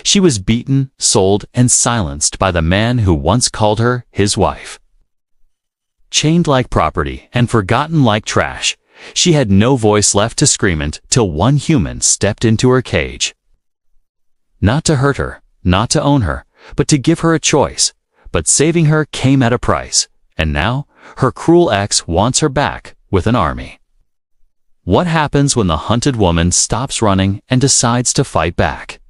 She was beaten, sold, and silenced by the man who once called her his wife. Chained like property and forgotten like trash, she had no voice left to scream till one human stepped into her cage. Not to hurt her, not to own her, but to give her a choice. But saving her came at a price, and now her cruel ex wants her back with an army. What happens when the hunted woman stops running and decides to fight back?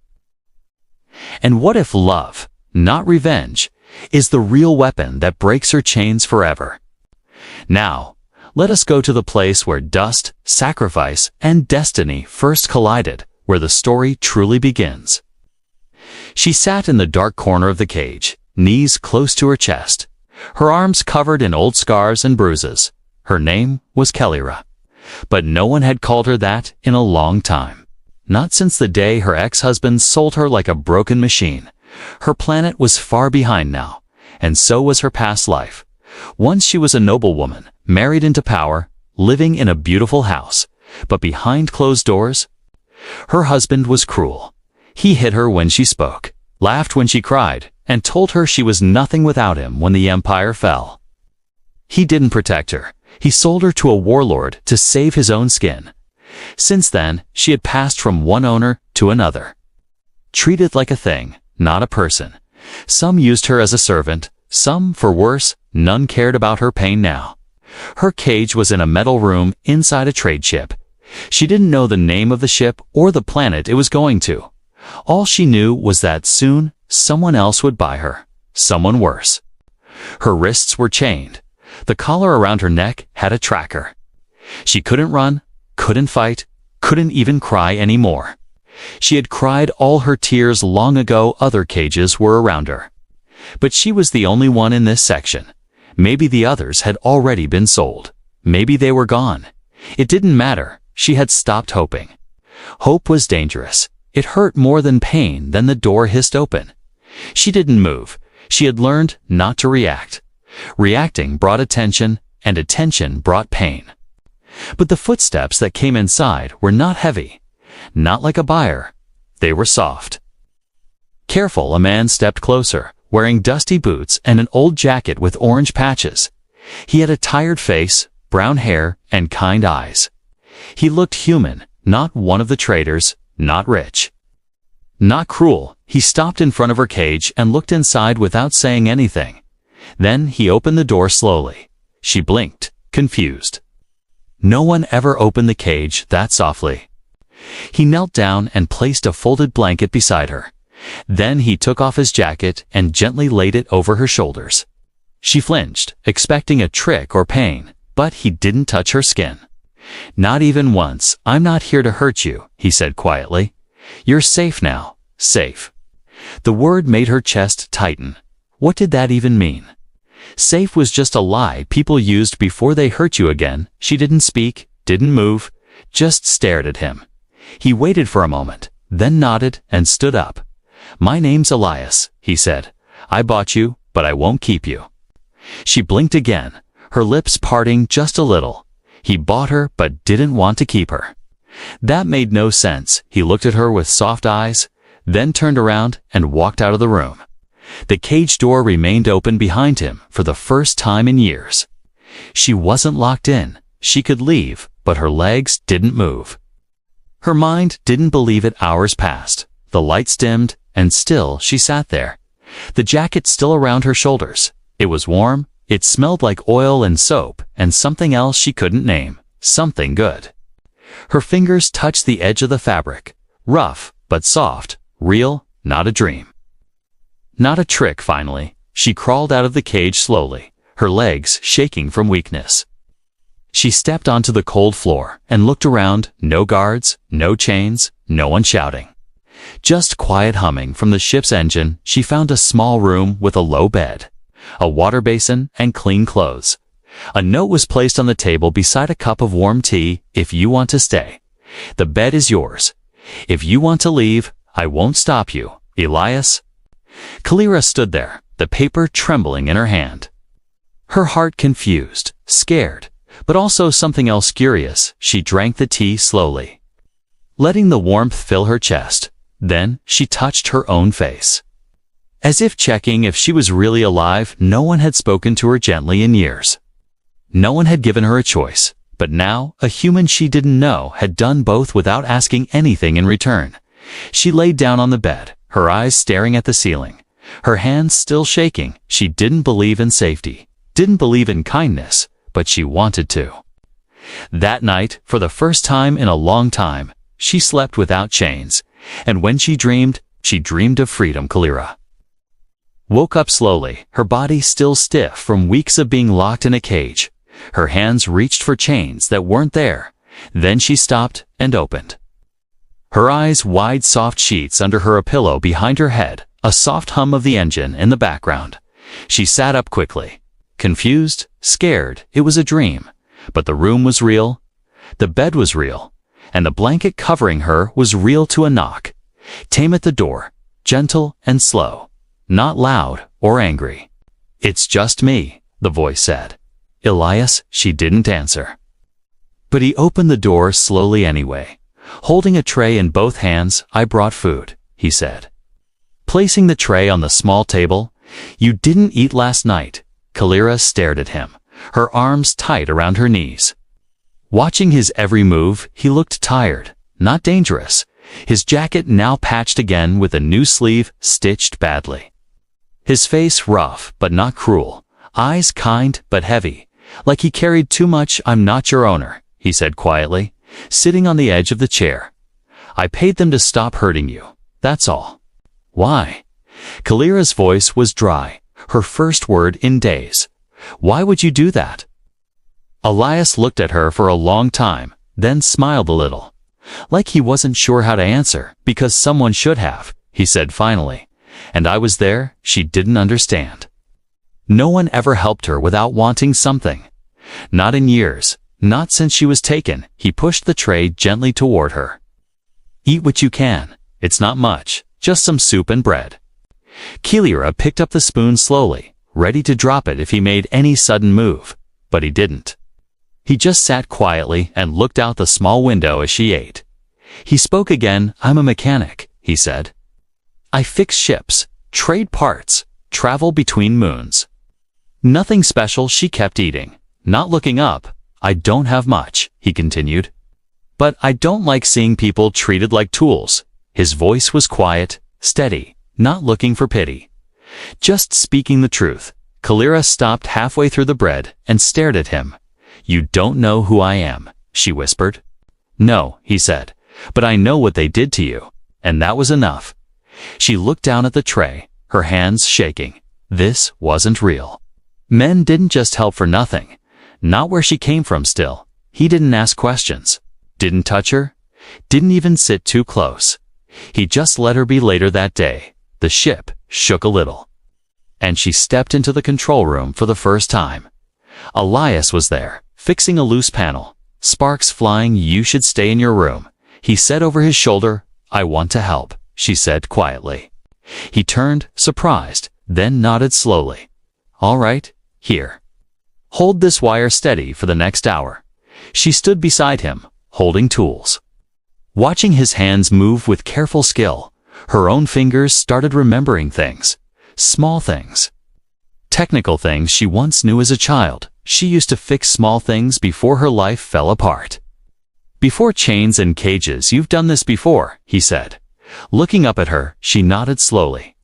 And what if love, not revenge, is the real weapon that breaks her chains forever? Now, let us go to the place where dust, sacrifice, and destiny first collided, where the story truly begins. She sat in the dark corner of the cage, knees close to her chest, her arms covered in old scars and bruises. Her name was Kellyra, but no one had called her that in a long time. Not since the day her ex-husband sold her like a broken machine. Her planet was far behind now, and so was her past life. Once she was a noblewoman, married into power, living in a beautiful house, but behind closed doors, her husband was cruel. He hit her when she spoke, laughed when she cried, and told her she was nothing without him when the empire fell. He didn't protect her. He sold her to a warlord to save his own skin. Since then, she had passed from one owner to another. Treated like a thing, not a person. Some used her as a servant, some for worse. None cared about her pain now. Her cage was in a metal room inside a trade ship. She didn't know the name of the ship or the planet it was going to. All she knew was that soon someone else would buy her, someone worse. Her wrists were chained. The collar around her neck had a tracker. She couldn't run, couldn't fight, couldn't even cry anymore. She had cried all her tears long ago. Other cages were around her. But she was the only one in this section. Maybe the others had already been sold. Maybe they were gone. It didn't matter. She had stopped hoping. Hope was dangerous. It hurt more than pain. Then the door hissed open. She didn't move. She had learned not to react. Reacting brought attention, and attention brought pain. But the footsteps that came inside were not heavy. Not like a buyer. They were soft. Careful, a man stepped closer, wearing dusty boots and an old jacket with orange patches. He had a tired face, brown hair, and kind eyes. He looked human, not one of the traders, not rich. Not cruel. He stopped in front of her cage and looked inside without saying anything. Then he opened the door slowly. She blinked, confused. No one ever opened the cage that softly. He knelt down and placed a folded blanket beside her. Then he took off his jacket and gently laid it over her shoulders. She flinched, expecting a trick or pain, but he didn't touch her skin. Not even once. "I'm not here to hurt you," he said quietly. "You're safe now, safe." The word made her chest tighten. What did that even mean? Safe was just a lie people used before they hurt you again. She didn't speak, didn't move, just stared at him. He waited for a moment, then nodded and stood up. "My name's Elias," he said. "I bought you, but I won't keep you." She blinked again, her lips parting just a little. He bought her but didn't want to keep her. That made no sense. He looked at her with soft eyes, then turned around and walked out of the room. The cage door remained open behind him for the first time in years. She wasn't locked in. She could leave, but her legs didn't move. Her mind didn't believe it. Hours passed. The lights dimmed, and still she sat there. The jacket still around her shoulders. It was warm. It smelled like oil and soap, and something else she couldn't name. Something good. Her fingers touched the edge of the fabric. Rough, but soft. Real, not a dream. Not a trick. Finally, she crawled out of the cage slowly, her legs shaking from weakness. She stepped onto the cold floor and looked around. No guards, no chains, no one shouting. Just quiet humming from the ship's engine. She found a small room with a low bed, a water basin, and clean clothes. A note was placed on the table beside a cup of warm tea. "If you want to stay, the bed is yours. If you want to leave, I won't stop you. Elias." Kellyra stood there, the paper trembling in her hand. Her heart confused, scared, but also something else curious. She drank the tea slowly, letting the warmth fill her chest. Then she touched her own face. As if checking if she was really alive, no one had spoken to her gently in years. No one had given her a choice, but now a human she didn't know had done both without asking anything in return. She laid down on the bed, her eyes staring at the ceiling, her hands still shaking. She didn't believe in safety, didn't believe in kindness, but she wanted to. That night, for the first time in a long time, she slept without chains, and when she dreamed of freedom. Kalira woke up slowly, her body still stiff from weeks of being locked in a cage. Her hands reached for chains that weren't there. Then she stopped and opened. Her eyes wide, soft sheets under her, a pillow behind her head, a soft hum of the engine in the background. She sat up quickly, confused, scared. It was a dream, but the room was real, the bed was real, and the blanket covering her was real. To a knock, came at the door, gentle and slow, not loud or angry. "It's just me," the voice said. "Elias." She didn't answer. But he opened the door slowly anyway, holding a tray in both hands. "I brought food," he said, placing the tray on the small table. "You didn't eat last night." Kalira stared at him, her arms tight around her knees. Watching his every move, he looked tired, not dangerous. His jacket now patched again with a new sleeve stitched badly. His face rough but not cruel, eyes kind but heavy, like he carried too much. "I'm not your owner," he said quietly, sitting on the edge of the chair. "I paid them to stop hurting you, that's all." "Why?" Kalira's voice was dry, her first word in days. "Why would you do that?" Elias looked at her for a long time, then smiled a little, like he wasn't sure how to answer. "Because someone should have," he said finally. "And I was there." She didn't understand. No one ever helped her without wanting something. Not in years, not since she was taken. He pushed the tray gently toward her. "Eat what you can. It's not much, just some soup and bread." Kalira picked up the spoon slowly, ready to drop it if he made any sudden move, but he didn't. He just sat quietly and looked out the small window as she ate. He spoke again. "I'm a mechanic," he said. "I fix ships, trade parts, travel between moons." Nothing special. She kept eating, not looking up. "I don't have much," he continued. "But I don't like seeing people treated like tools." His voice was quiet, steady, not looking for pity, just speaking the truth. Kalira stopped halfway through the bread and stared at him. "You don't know who I am," she whispered. "No," he said, "but I know what they did to you." And that was enough. She looked down at the tray, her hands shaking. This wasn't real. Men didn't just help for nothing. Not where she came from still. He didn't ask questions, didn't touch her, didn't even sit too close. He just let her be. Later that day, the ship shook a little, and she stepped into the control room for the first time. Elias was there, fixing a loose panel, sparks flying. "You should stay in your room," he said over his shoulder. "I want to help," she said quietly. He turned, surprised, then nodded slowly. "All right, here. Hold this wire steady for the next hour." She stood beside him, holding tools. Watching his hands move with careful skill, her own fingers started remembering things, small things, technical things she once knew as a child. She used to fix small things before her life fell apart. "Before chains and cages, you've done this before," he said. Looking up at her, she nodded slowly.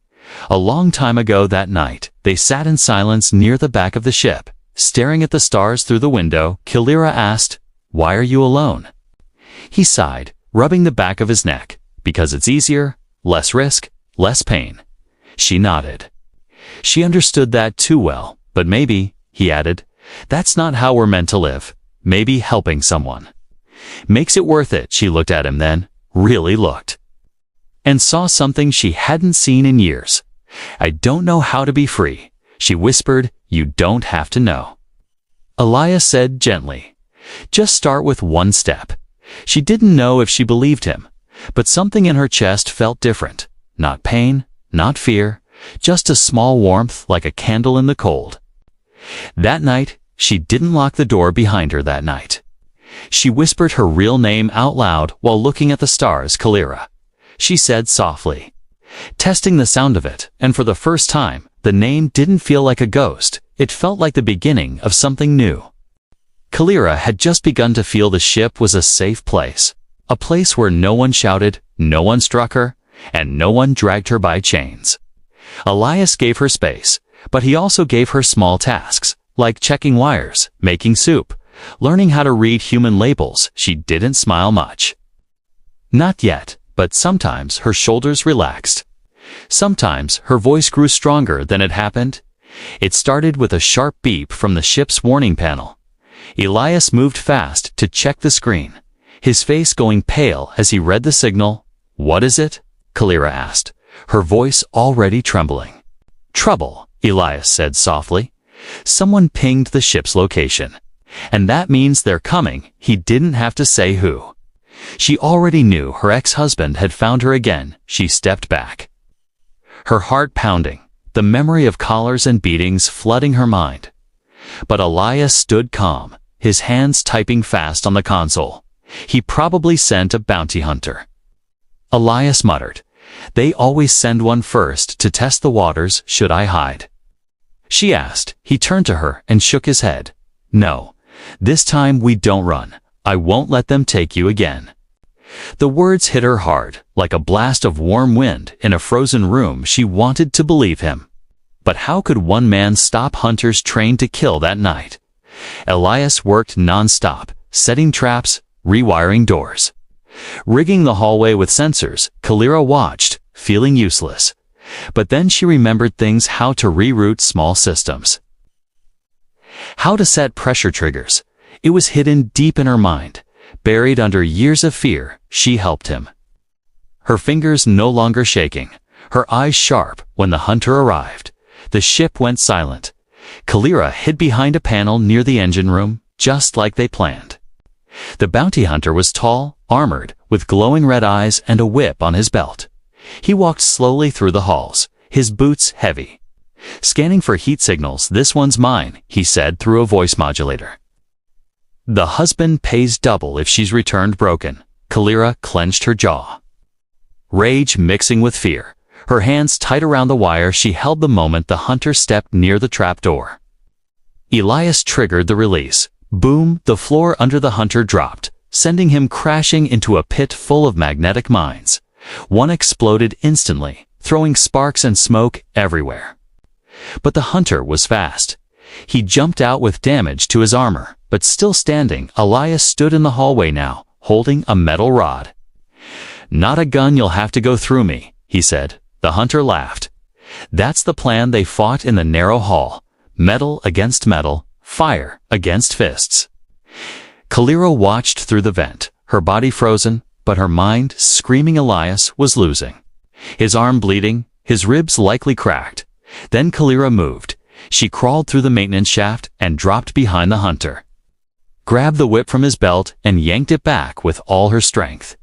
A long time ago that night, they sat in silence near the back of the ship, staring at the stars through the window. Kalira asked, "Why are you alone?" He sighed, rubbing the back of his neck. "Because it's easier, less risk, less pain." She nodded. She understood that too well. "But maybe," he added, "that's not how we're meant to live. Maybe helping someone makes it worth it." She looked at him then, really looked, and saw something she hadn't seen in years. "I don't know how to be free," she whispered. "You don't have to know," Elias said gently. "Just start with one step." She didn't know if she believed him, but something in her chest felt different. Not pain, not fear, just a small warmth like a candle in the cold. That night, she didn't lock the door behind her that night. She whispered her real name out loud while looking at the stars. "Kalira." she said softly. Testing the sound of it, and for the first time, the name didn't feel like a ghost, it felt like the beginning of something new. Kalira had just begun to feel the ship was a safe place. A place where no one shouted, no one struck her, and no one dragged her by chains. Elias gave her space, but he also gave her small tasks, like checking wires, making soup, learning how to read human labels. She didn't smile much. Not yet, but sometimes her shoulders relaxed. Sometimes her voice grew stronger than it happened. It started with a sharp beep from the ship's warning panel. Elias moved fast to check the screen, his face going pale as he read the signal. "What is it?" Kalira asked, her voice already trembling. "Trouble," Elias said softly. Someone pinged the ship's location. And that means they're coming. He didn't have to say who. She already knew her ex-husband had found her again. She stepped back, her heart pounding, the memory of collars and beatings flooding her mind. But Elias stood calm, his hands typing fast on the console. He probably sent a bounty hunter. Elias muttered, "They always send one first to test the waters. Should I hide?" She asked. He turned to her and shook his head. "No, this time we don't run. I won't let them take you again." The words hit her hard, like a blast of warm wind in a frozen room. She wanted to believe him. But how could one man stop hunters trained to kill that night? Elias worked non-stop, setting traps, rewiring doors, rigging the hallway with sensors. Kalira watched, feeling useless. But then she remembered things: how to reroute small systems, how to set pressure triggers. It was hidden deep in her mind, buried under years of fear. She helped him. Her fingers no longer shaking, her eyes sharp. When the hunter arrived, the ship went silent. Kalira hid behind a panel near the engine room, just like they planned. The bounty hunter was tall, armored, with glowing red eyes and a whip on his belt. He walked slowly through the halls, his boots heavy. Scanning for heat signals. "This one's mine," he said through a voice modulator. "The husband pays double if she's returned broken." Kalira clenched her jaw, rage mixing with fear, her hands tight around the wire she held the moment the hunter stepped near the trap door. Elias triggered the release. Boom! The floor under the hunter dropped, sending him crashing into a pit full of magnetic mines. One exploded instantly, throwing sparks and smoke everywhere. But the hunter was fast. He jumped out with damage to his armor, but still standing. Elias stood in the hallway now, holding a metal rod. "Not a gun, you'll have to go through me," he said. The hunter laughed. That's the plan. They fought in the narrow hall, metal against metal, fire against fists. Kalira watched through the vent, her body frozen, but her mind screaming. Elias was losing. His arm bleeding, his ribs likely cracked. Then Kalira moved. She crawled through the maintenance shaft and dropped behind the hunter, grabbed the whip from his belt and yanked it back with all her strength.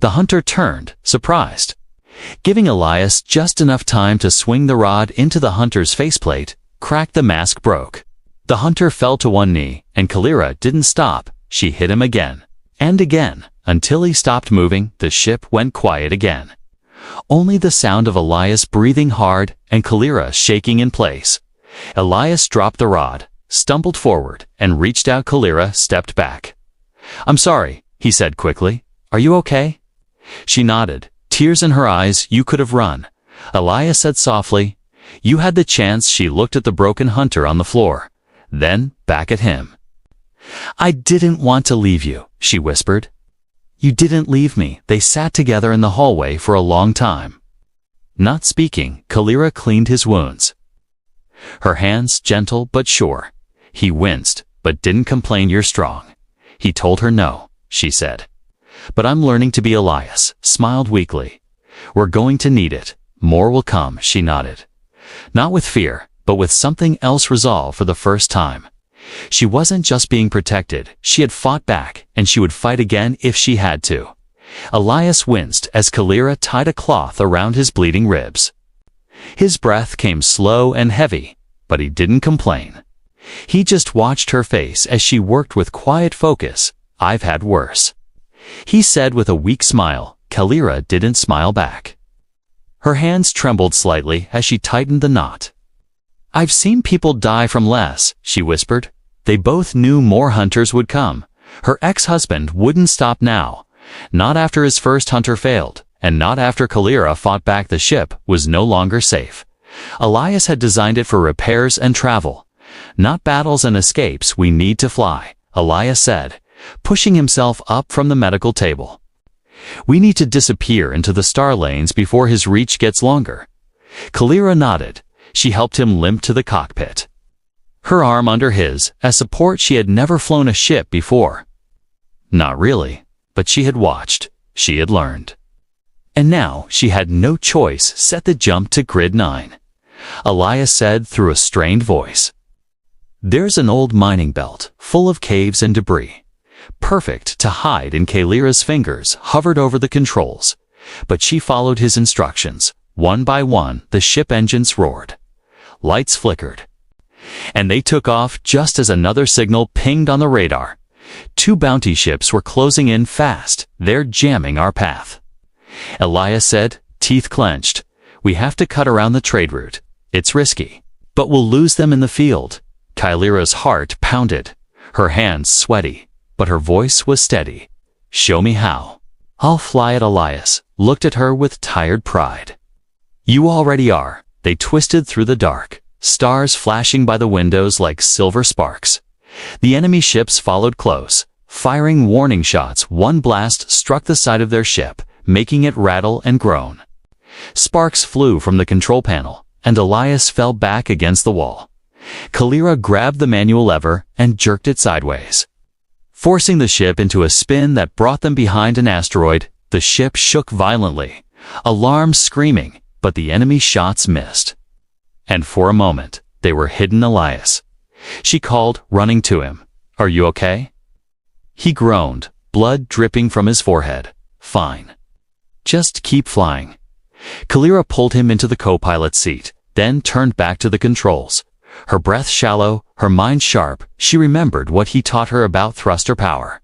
The hunter turned, surprised. Giving Elias just enough time to swing the rod into the hunter's faceplate, cracked. The mask broke. The hunter fell to one knee, and Kalira didn't stop. She hit him again and again, until he stopped moving. The ship went quiet again. Only the sound of Elias breathing hard and Kalira shaking in place. Elias dropped the rod, stumbled forward, and reached out. Kalira stepped back. "I'm sorry," he said quickly. "Are you okay?" She nodded, tears in her eyes. "You could have run," Elias said softly. "You had the chance." She looked at the broken hunter on the floor, then back at him. "I didn't want to leave you," she whispered. "You didn't leave me." They sat together in the hallway for a long time. Not speaking, Kalira cleaned his wounds, her hands gentle but sure. He winced, but didn't complain. "You're strong." He told her no, she said. "But I'm learning to be." Elias smiled weakly. "We're going to need it. More will come." She nodded. Not with fear, but with something else: resolve. For the first time, she wasn't just being protected. She had fought back, and she would fight again if she had to. Elias winced as Kalira tied a cloth around his bleeding ribs. His breath came slow and heavy, but he didn't complain. He just watched her face as she worked with quiet focus. "I've had worse," he said with a weak smile. Kalira didn't smile back. Her hands trembled slightly as she tightened the knot. "I've seen people die from less," she whispered. They both knew more hunters would come. Her ex-husband wouldn't stop now. Not after his first hunter failed, and not after Kalira fought back. The ship was no longer safe. Elias had designed it for repairs and travel. "Not battles and escapes, we need to fly," Elias said, pushing himself up from the medical table. "We need to disappear into the star lanes before his reach gets longer." Kalira nodded. She helped him limp to the cockpit. Her arm under his, as support. She had never flown a ship before. Not really, but she had watched. She had learned. And now she had no choice. "Set the jump to grid 9. Elias said through a strained voice. "There's an old mining belt, full of caves and debris. Perfect to hide in." Kalira's fingers hovered over the controls, but she followed his instructions. One by one, the ship engines roared. Lights flickered. And they took off just as another signal pinged on the radar. 2 bounty ships were closing in fast. "They're jamming our path," Elias said, teeth clenched. "We have to cut around the trade route. It's risky, but we'll lose them in the field." Kalira's heart pounded, her hands sweaty, but her voice was steady. "Show me how." "I'll fly it." Elias looked at her with tired pride. "You already are." They twisted through the dark, stars flashing by the windows like silver sparks. The enemy ships followed close, firing warning shots. One blast struck the side of their ship, making it rattle and groan. Sparks flew from the control panel, and Elias fell back against the wall. Kalira grabbed the manual lever and jerked it sideways, forcing the ship into a spin that brought them behind an asteroid. The ship shook violently, alarms screaming, but the enemy shots missed. And for a moment, they were hidden. "Elias," she called, running to him. "Are you okay?" He groaned, blood dripping from his forehead. "Fine. Just keep flying." Kalira pulled him into the co-pilot seat, then turned back to the controls. Her breath shallow, her mind sharp. She remembered what he taught her about thruster power.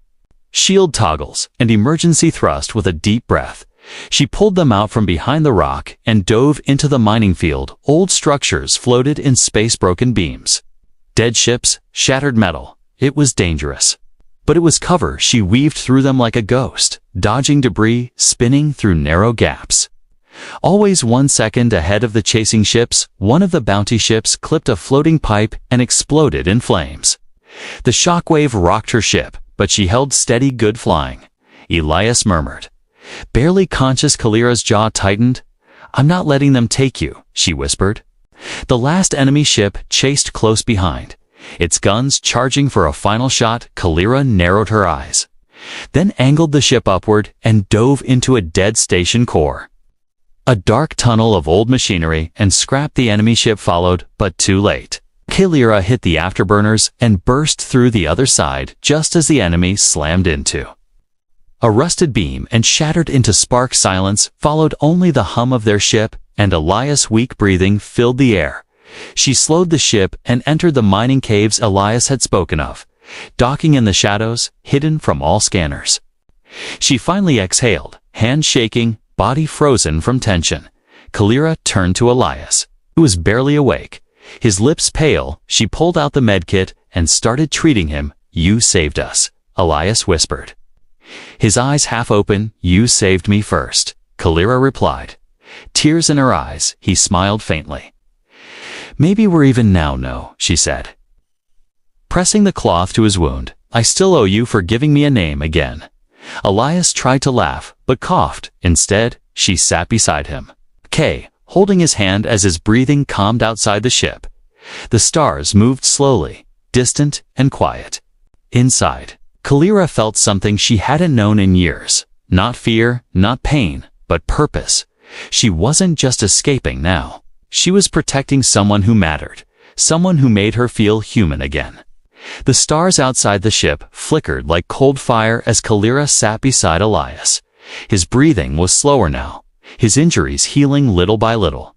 Shield toggles and emergency thrust. With a deep breath, she pulled them out from behind the rock and dove into the mining field. Old structures floated in space, broken beams. Dead ships, shattered metal. It was dangerous. But it was cover. She weaved through them like a ghost, dodging debris, spinning through narrow gaps. Always 1 second ahead of the chasing ships, one of the bounty ships clipped a floating pipe and exploded in flames. The shockwave rocked her ship, but she held steady. "Good flying," Elias murmured. Barely conscious, Kalira's jaw tightened. "I'm not letting them take you," she whispered. The last enemy ship chased close behind, its guns charging for a final shot. Kalira narrowed her eyes, then angled the ship upward and dove into a dead station core. A dark tunnel of old machinery and scrap. The enemy ship followed, but too late. Kalira hit the afterburners and burst through the other side just as the enemy slammed into a rusted beam and shattered into sparks. Silence followed, only the hum of their ship, and Elias' weak breathing filled the air. She slowed the ship and entered the mining caves Elias had spoken of, docking in the shadows, hidden from all scanners. She finally exhaled, hands shaking, body frozen from tension. Kalira turned to Elias, who was barely awake, his lips pale. She pulled out the medkit and started treating him. "You saved us," Elias whispered, his eyes half open. "You saved me first," Kalira replied, tears in her eyes. He smiled faintly. "Maybe we're even now." "No," she said, pressing the cloth to his wound. "I still owe you for giving me a name again." Elias tried to laugh, but coughed. Instead, she sat beside him, holding his hand as his breathing calmed outside the ship. The stars moved slowly, distant and quiet. Inside, Kalira felt something she hadn't known in years. Not fear, not pain, but purpose. She wasn't just escaping now. She was protecting someone who mattered, someone who made her feel human again. The stars outside the ship flickered like cold fire as Kalira sat beside Elias. His breathing was slower now, his injuries healing little by little.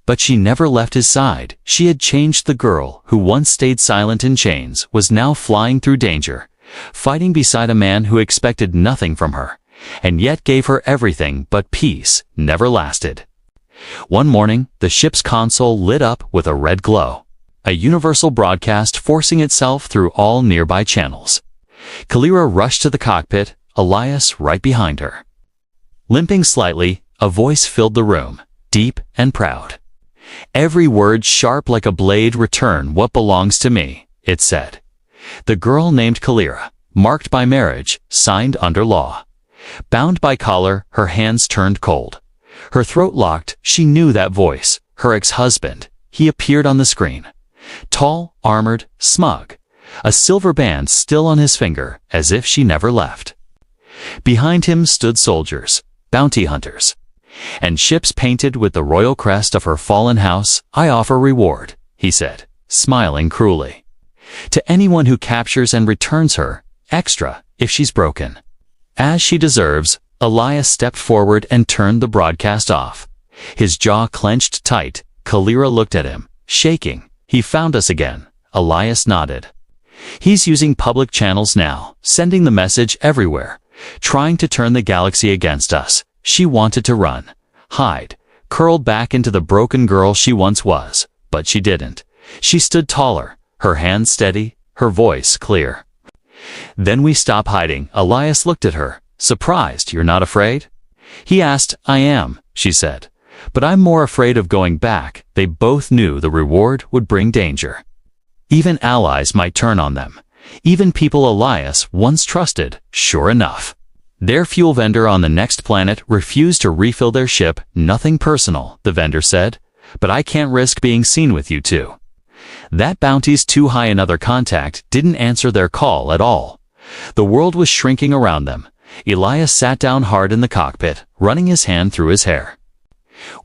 But she never left his side. She had changed. The girl who once stayed silent in chains was now flying through danger, fighting beside a man who expected nothing from her. and yet gave her everything but peace never lasted. One morning, the ship's console lit up with a red glow, a universal broadcast forcing itself through all nearby channels. Kalira rushed to the cockpit, Elias right behind her. Limping slightly, a voice filled the room, deep and proud. "Every word sharp like a blade, return what belongs to me," it said. The girl named Kalira, marked by marriage, signed under law. Bound by collar, her hands turned cold. Her throat locked, she knew that voice, her ex-husband. He appeared on the screen. Tall, armored, smug. A silver band still on his finger, as if she never left. Behind him stood soldiers, bounty hunters, and ships painted with the royal crest of her fallen house. "I offer reward," he said, smiling cruelly. "To anyone who captures and returns her, extra, if she's broken." As she deserves, Elias stepped forward and turned the broadcast off. His jaw clenched tight. Kalira looked at him, shaking. "He found us again," Elias nodded. "He's using public channels now, sending the message everywhere, trying to turn the galaxy against us." She wanted to run, hide, curled back into the broken girl she once was, but she didn't. She stood taller, her hands steady, her voice clear. "Then we stop hiding." Elias looked at her, surprised. "You're not afraid?" He asked. "I am," she said, "but I'm more afraid of going back." They both knew the reward would bring danger. Even allies might turn on them. Even people Elias once trusted. Sure enough, their fuel vendor on the next planet refused to refill their ship. "Nothing personal," the vendor said, "but I can't risk being seen with you two." That bounty's too high. Another contact didn't answer their call at all. The world was shrinking around them. Elias sat down hard in the cockpit, running his hand through his hair.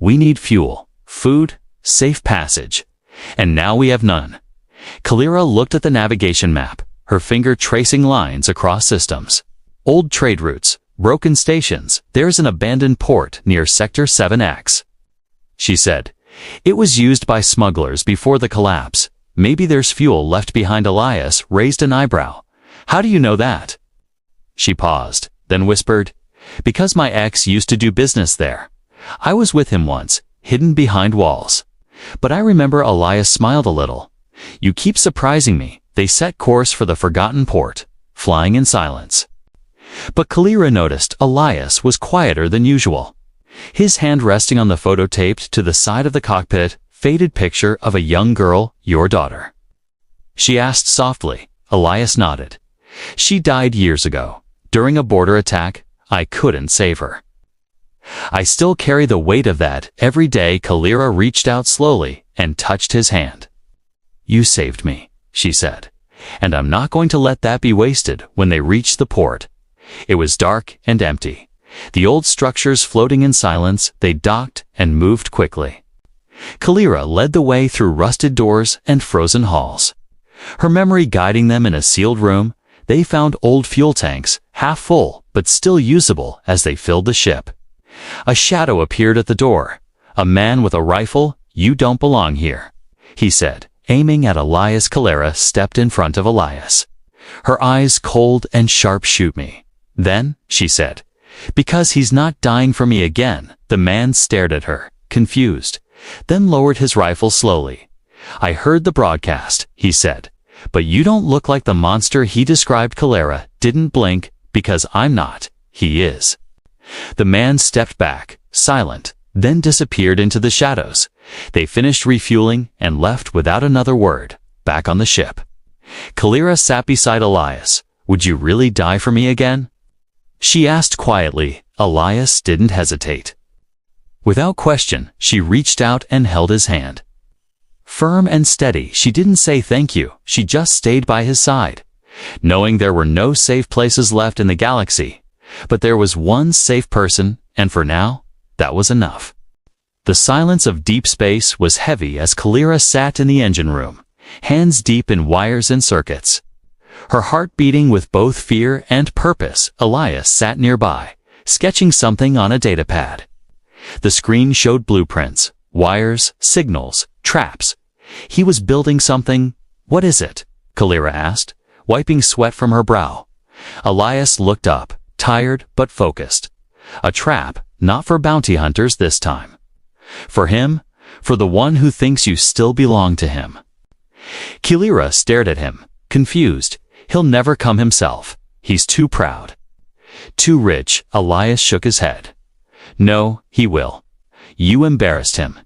"We need fuel, food, safe passage. And now we have none." Kalira looked at the navigation map, her finger tracing lines across systems. Old trade routes, broken stations. "There's an abandoned port near Sector 7X. She said. "It was used by smugglers before the collapse. Maybe there's fuel left behind." Elias raised an eyebrow. "How do you know that?" She paused, then whispered, "Because my ex used to do business there. I was with him once, hidden behind walls." "But I remember." Elias smiled a little. "You keep surprising me." They set course for the forgotten port, flying in silence. But Kalira noticed Elias was quieter than usual. His hand resting on the photo taped to the side of the cockpit, faded picture of a young girl. "Your daughter?" she asked softly. Elias nodded. "She died years ago, during a border attack. I couldn't save her. I still carry the weight of that every day." Kalira reached out slowly and touched his hand. "You saved me," she said, "and I'm not going to let that be wasted." When they reached the port, it was dark and empty. The old structures floating in silence. They docked and moved quickly. Kalira led the way through rusted doors and frozen halls, her memory guiding them. In a sealed room, they found old fuel tanks, half full but still usable as they filled the ship. A shadow appeared at the door. A man with a rifle. "You don't belong here," he said, aiming at Elias. Kalira stepped in front of Elias, her eyes cold and sharp. "Shoot me, then," she said, "because he's not dying for me again." The man stared at her, confused, then lowered his rifle slowly. "I heard the broadcast," he said, "but you don't look like the monster he described." Kalira didn't blink. "Because I'm not, he is." The man stepped back, silent, then disappeared into the shadows. They finished refueling and left without another word, back on the ship. Kalira sat beside Elias. "Would you really die for me again?" she asked quietly. Elias didn't hesitate. Without question, she reached out and held his hand. Firm and steady. She didn't say thank you. She just stayed by his side, knowing there were no safe places left in the galaxy. But there was one safe person, and for now, that was enough. The silence of deep space was heavy as Kalira sat in the engine room, hands deep in wires and circuits, her heart beating with both fear and purpose. Elias sat nearby, sketching something on a datapad. The screen showed blueprints, wires, signals, traps. He was building something. "What is it?" Kalira asked, wiping sweat from her brow. Elias looked up, tired but focused. A trap, not for bounty hunters this time. For him, for the one who thinks you still belong to him. Kalira stared at him, confused. He'll never come himself. He's too proud. Too rich. Elias shook his head. No, he will. You embarrassed him.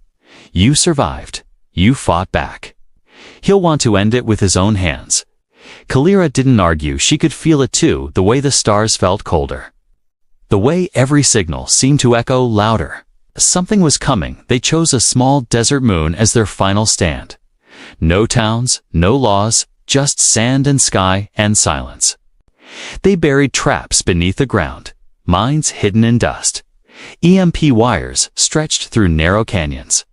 You survived. You fought back. He'll want to end it with his own hands. Kalira didn't argue. She could feel it too, the way the stars felt colder. The way every signal seemed to echo louder. Something was coming. They chose a small desert moon as their final stand. No towns, no laws, just sand and sky and silence. They buried traps beneath the ground, mines hidden in dust. EMP wires stretched through narrow canyons.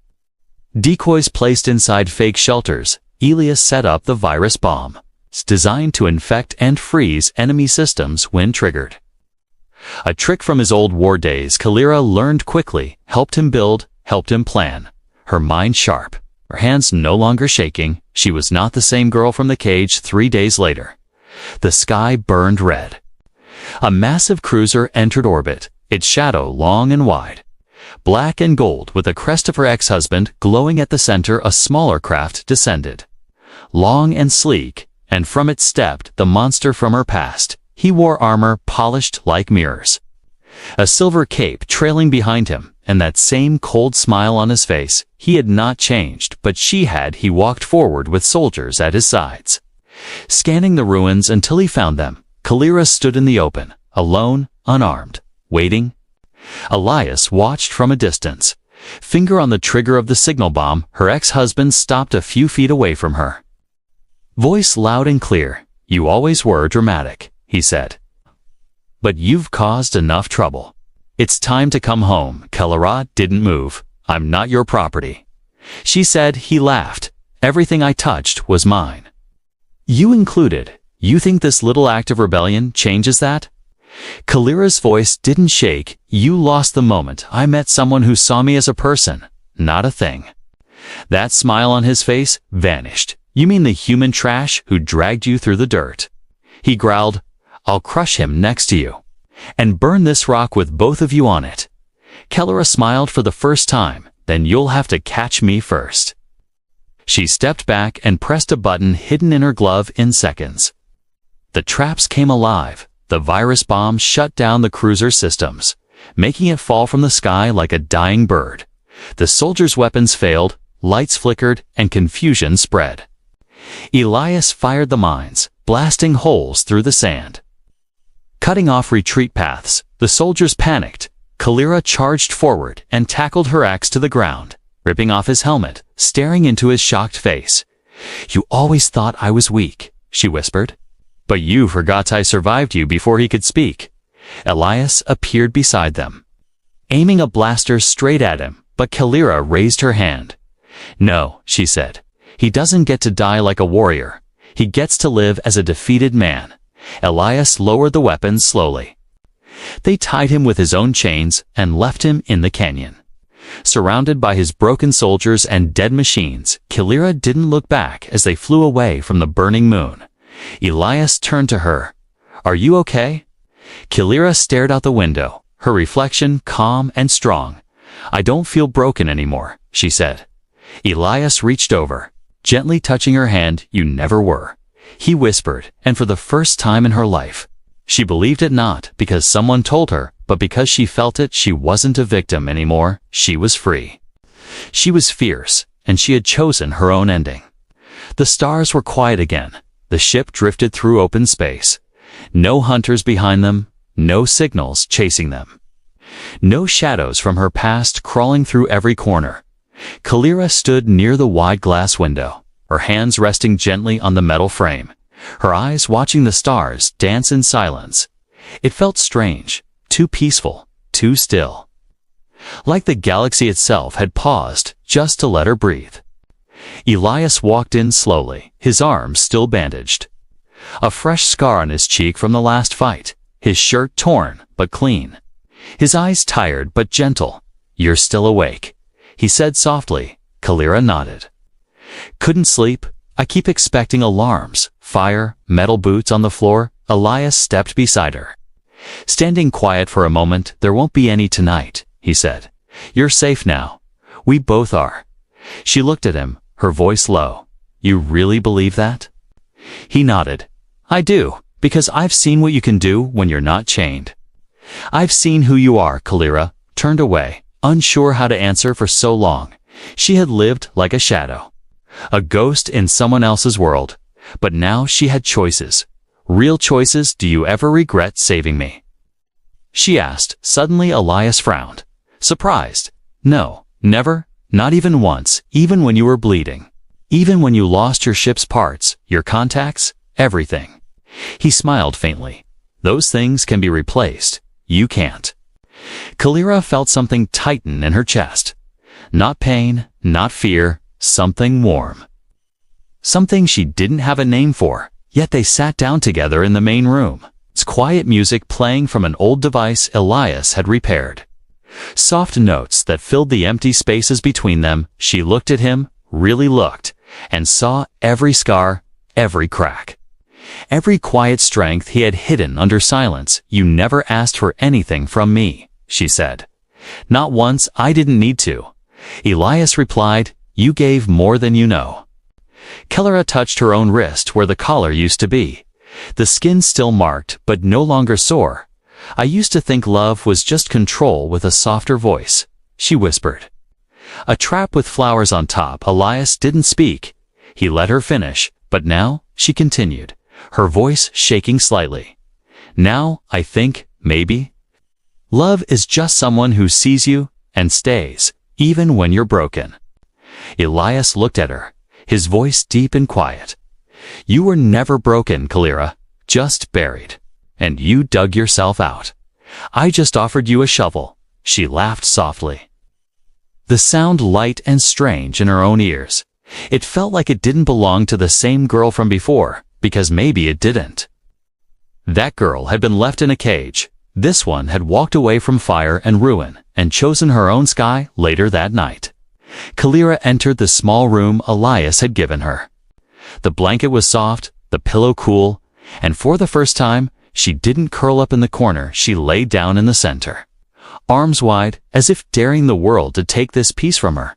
Decoys placed inside fake shelters. Elias set up the virus bomb, designed to infect and freeze enemy systems when triggered. A trick from his old war days Kalira learned quickly, helped him build, helped him plan. Her mind sharp, her hands no longer shaking. She was not the same girl from the cage 3 days later. The sky burned red. A massive cruiser entered orbit, its shadow long and wide. Black and gold, with the crest of her ex-husband glowing at the center, a smaller craft descended. Long and sleek, and from it stepped the monster from her past. He wore armor polished like mirrors. A silver cape trailing behind him, and that same cold smile on his face. He had not changed, but she had. He walked forward with soldiers at his sides. Scanning the ruins until he found them, Kalira stood in the open, alone, unarmed, waiting. Elias watched from a distance. Finger on the trigger of the signal bomb, her ex-husband stopped a few feet away from her. Voice loud and clear. You always were dramatic, he said. But you've caused enough trouble. It's time to come home. Kalira didn't move. I'm not your property. She said. He laughed. Everything I touched was mine. You included. You think this little act of rebellion changes that? Kalira's voice didn't shake. You lost the moment I met someone who saw me as a person, not a thing. That smile on his face vanished. You mean the human trash who dragged you through the dirt? He growled. I'll crush him next to you. And burn this rock with both of you on it. Kalira smiled for the first time. Then you'll have to catch me first. She stepped back and pressed a button hidden in her glove in seconds. The traps came alive. The virus bomb shut down the cruiser systems, making it fall from the sky like a dying bird. The soldiers' weapons failed, lights flickered, and confusion spread. Elias fired the mines, blasting holes through the sand. Cutting off retreat paths, the soldiers panicked. Kalira charged forward and tackled her axe to the ground, ripping off his helmet, staring into his shocked face. You always thought I was weak, she whispered. But you forgot I survived you before he could speak. Elias appeared beside them, aiming a blaster straight at him, but Kalira raised her hand. No, she said. He doesn't get to die like a warrior. He gets to live as a defeated man. Elias lowered the weapon slowly. They tied him with his own chains and left him in the canyon. Surrounded by his broken soldiers and dead machines, Kalira didn't look back as they flew away from the burning moon. Elias turned to her. Are you okay? Kalira stared out the window, her reflection calm and strong. I don't feel broken anymore, she said. Elias reached over, gently touching her hand. You never were, he whispered, and for the first time in her life, she believed it, not because someone told her, but because she felt it. She wasn't a victim anymore. She was free. She was fierce, and she had chosen her own ending. The stars were quiet again. The ship drifted through open space. No hunters behind them, no signals chasing them. No shadows from her past crawling through every corner. Kalira stood near the wide glass window, her hands resting gently on the metal frame, her eyes watching the stars dance in silence. It felt strange, too peaceful, too still. Like the galaxy itself had paused just to let her breathe. Elias walked in slowly, his arms still bandaged. A fresh scar on his cheek from the last fight, his shirt torn but clean. His eyes tired but gentle. You're still awake, he said softly. Kalira nodded. Couldn't sleep. I keep expecting alarms, fire, metal boots on the floor. Elias stepped beside her. Standing quiet for a moment, "There won't be any tonight," he said. "You're safe now. We both are." She looked at him, her voice low. "You really believe that?" He nodded. "I do, because I've seen what you can do when you're not chained." "I've seen who you are," Kalira turned away, unsure how to answer for so long. She had lived like a shadow, a ghost in someone else's world, but now she had choices. Real choices. "Do you ever regret saving me?" she asked. Suddenly Elias frowned, surprised. "No, never, not even once, even when you were bleeding. Even when you lost your ship's parts, your contacts, everything." He smiled faintly. "Those things can be replaced. You can't." Kalira felt something tighten in her chest. Not pain, not fear, something warm. Something she didn't have a name for, yet they sat down together in the main room. It's quiet music playing from an old device Elias had repaired. Soft notes that filled the empty spaces between them. She looked at him, really looked, and saw every scar, every crack. Every quiet strength he had hidden under silence. "You never asked for anything from me," she said. "Not once. I didn't need to." Elias replied, "You gave more than you know." Kalira touched her own wrist where the collar used to be. The skin still marked, but no longer sore. "I used to think love was just control with a softer voice," she whispered. "A trap with flowers on top." Elias didn't speak. He let her finish, but now, she continued, her voice shaking slightly. "Now, I think, maybe, love is just someone who sees you and stays, even when you're broken." Elias looked at her, his voice deep and quiet. "You were never broken, Kalira, just buried. And you dug yourself out. I just offered you a shovel." She laughed softly, the sound light and strange in her own ears. It felt like it didn't belong to the same girl from before, because maybe it didn't. That girl had been left in a cage. This one had walked away from fire and ruin, and chosen her own sky later that night. Kalira entered the small room Elias had given her. The blanket was soft, the pillow cool, and for the first time, she didn't curl up in the corner. She lay down in the center, arms wide, as if daring the world to take this piece from her.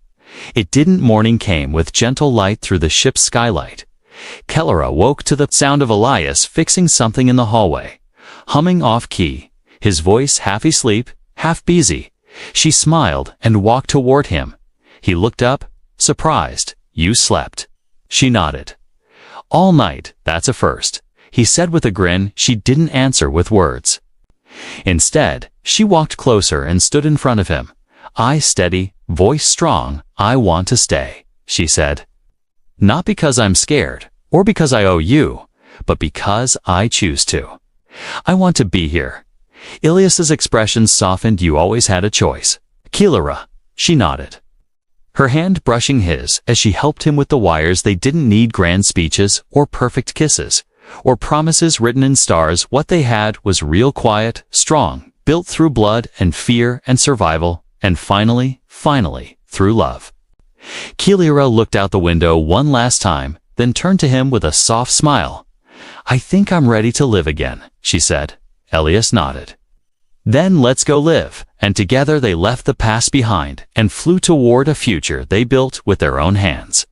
It didn't. Morning came with gentle light through the ship's skylight. Kalira woke to the sound of Elias fixing something in the hallway, humming off-key, his voice half asleep, half busy. She smiled and walked toward him. He looked up, surprised. "You slept?" She nodded. "All night, that's a first," he said with a grin. She didn't answer with words. Instead, she walked closer and stood in front of him. Eyes steady, voice strong. "I want to stay," she said. "Not because I'm scared, or because I owe you, but because I choose to. I want to be here." Ilias's expression softened. "You always had a choice." "Kalira," she nodded, her hand brushing his as she helped him with the wires. They didn't need grand speeches or perfect kisses or promises written in stars. What they had was real quiet, strong, built through blood and fear and survival, and finally, through love. Kalira looked out the window one last time, then turned to him with a soft smile. "I think I'm ready to live again," she said. Elias nodded. "Then let's go live." And together they left the past behind and flew toward a future they built with their own hands.